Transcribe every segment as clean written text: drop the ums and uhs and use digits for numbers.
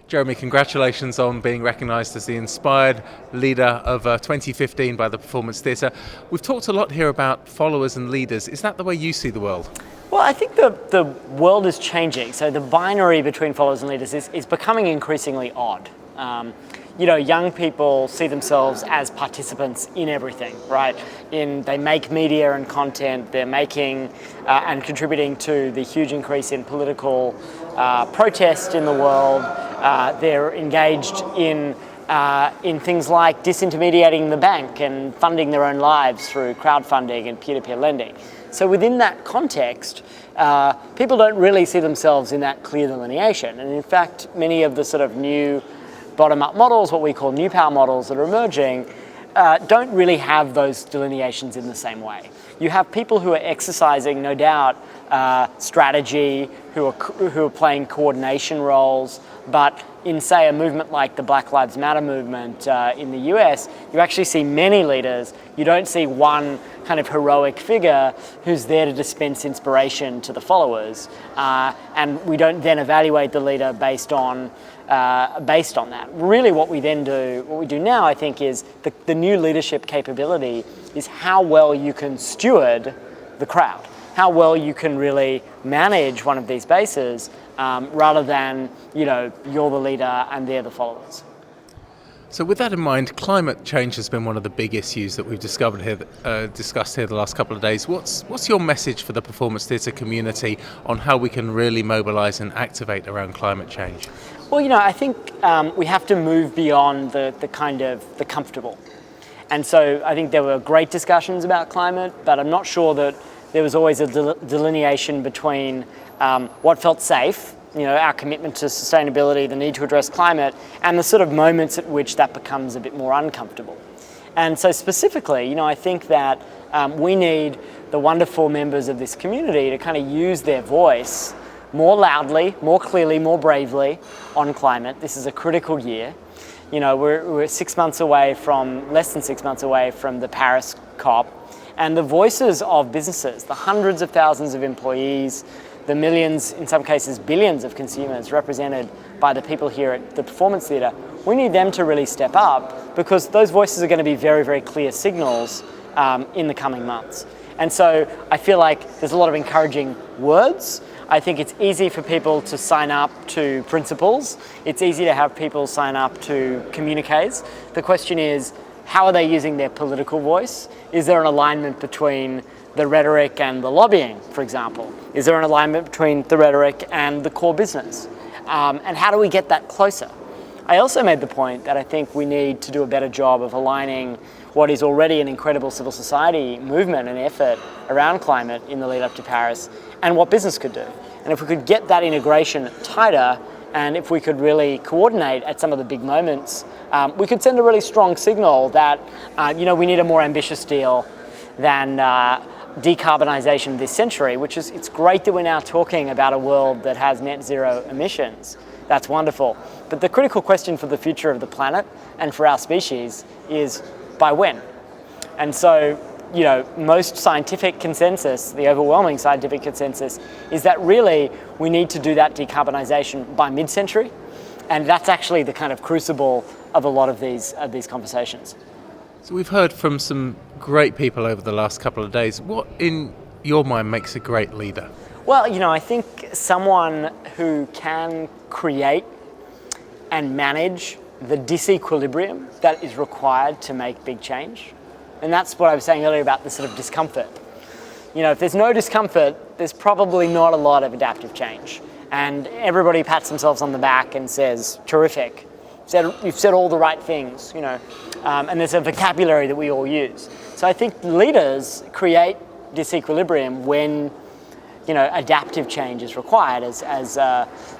Jeremy, congratulations on being recognised as the Inspired Leader of 2015 by the Performance Theatre. We've talked a lot here about followers and leaders. Is that the way you see the world? Well, I think the world is changing. So the binary between followers and leaders is becoming increasingly odd. Young people see themselves as participants in everything, right? They make media and content, they're making and contributing to the huge increase in political protest in the world. They're engaged in things like disintermediating the bank and funding their own lives through crowdfunding and peer-to-peer lending. So within that context, people don't really see themselves in that clear delineation. And in fact, many of the sort of new bottom-up models, what we call new power models that are emerging, don't really have those delineations in the same way. You have people who are exercising, no doubt, strategy, who are playing coordination roles, but in, say, a movement like the Black Lives Matter movement in the US, you actually see many leaders. You don't see one kind of heroic figure who's there to dispense inspiration to the followers, and we don't then evaluate the leader based on that. Really what we do now, I think, is the new leadership capability is how well you can steward the crowd, how well you can really manage one of these bases, rather than, you're the leader and they're the followers. So with that in mind, climate change has been one of the big issues that we've discussed here the last couple of days. What's your message for the performance theatre community on how we can really mobilise and activate around climate change? Well, I think we have to move beyond the comfortable. And so I think there were great discussions about climate, but I'm not sure that there was always a delineation between what felt safe, our commitment to sustainability, the need to address climate, and the sort of moments at which that becomes a bit more uncomfortable. And so specifically, I think that we need the wonderful members of this community to kind of use their voice more loudly, more clearly, more bravely on climate. This is a critical year. We're less than 6 months away from the Paris COP, and the voices of businesses, the hundreds of thousands of employees, the millions, in some cases billions of consumers represented by the people here at the Performance Theatre, we need them to really step up, because those voices are going to be very, very clear signals in the coming months. And so I feel like there's a lot of encouraging words. I think it's easy for people to sign up to principles. It's easy to have people sign up to communiques. The question is, how are they using their political voice? Is there an alignment between the rhetoric and the lobbying, for example? Is there an alignment between the rhetoric and the core business? And how do we get that closer? I also made the point that I think we need to do a better job of aligning what is already an incredible civil society movement and effort around climate in the lead up to Paris and what business could do. And if we could get that integration tighter, and if we could really coordinate at some of the big moments, we could send a really strong signal that we need a more ambitious deal than decarbonisation this century, it's great that we're now talking about a world that has net zero emissions. That's wonderful. But the critical question for the future of the planet and for our species is by when? And so, most scientific consensus, the overwhelming scientific consensus, is that really we need to do that decarbonisation by mid-century. And that's actually the kind of crucible of a lot of these conversations. So we've heard from some great people over the last couple of days. What, in your mind, makes a great leader? Well, I think someone who can create and manage the disequilibrium that is required to make big change. And that's what I was saying earlier about the sort of discomfort. If there's no discomfort, there's probably not a lot of adaptive change. And everybody pats themselves on the back and says, terrific. You've said all the right things, and there's a vocabulary that we all use. So I think leaders create disequilibrium when, adaptive change is required, as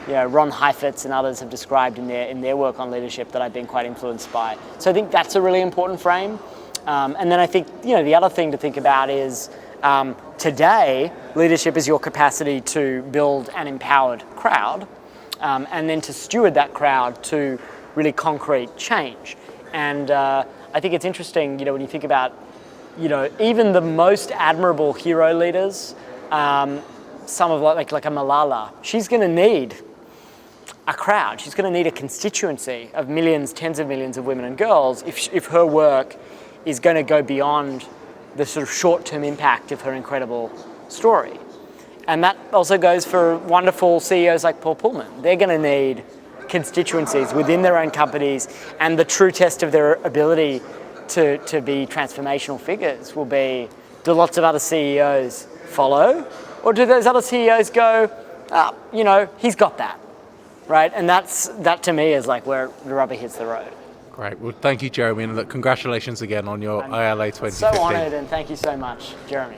Ron Heifetz and others have described in their work on leadership that I've been quite influenced by. So I think that's a really important frame. And then I think, the other thing to think about is today, leadership is your capacity to build an empowered crowd, and then to steward that crowd to really concrete change. And I think it's interesting, when you think about, even the most admirable hero leaders, some of like a Malala, she's going to need a crowd. She's going to need a constituency of millions, tens of millions of women and girls if her work is going to go beyond the sort of short-term impact of her incredible story. And that also goes for wonderful CEOs like Paul Pullman. They're going to need constituencies within their own companies, and the true test of their ability to be transformational figures will be, do lots of other CEOs follow, or do those other CEOs go, he's got that, right? And that to me is like where the rubber hits the road. Great. Well, thank you, Jeremy, and look, congratulations again on your ILA 2015. So honoured, and thank you so much, Jeremy.